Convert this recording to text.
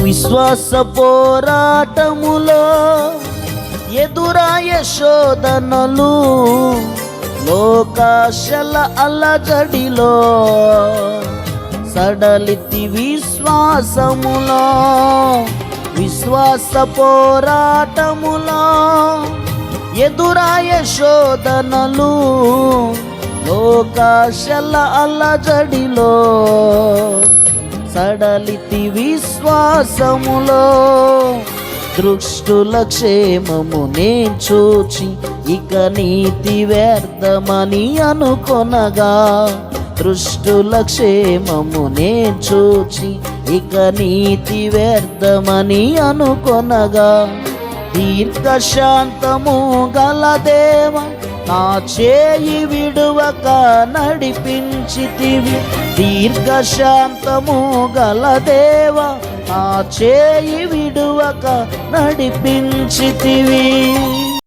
విశ్వాస పోరాటములో ఎదురాయ శోధనలు, లోకాశల అలజడిలో సడలితి విశ్వాసములో. విశ్వాస పోరాటములో ఎదురాయ శోధనలు, లోకాశల అలజడిలో సడలితి విశ్వాసములో. దృష్టుల క్షేమము నే చూచి ఇక నీతి వ్యర్థమని అనుకొనగా, దృష్టుల క్షేమము నే చూచి ఇక నీతి వ్యర్థమని అనుకొనగా, దీర్ఘశాంతము గల దేవ నా చేయి విడువక నడిపించితివి. దీర్ఘశాంతము గల దేవ నా చేయి విడువక నడిపించితివి.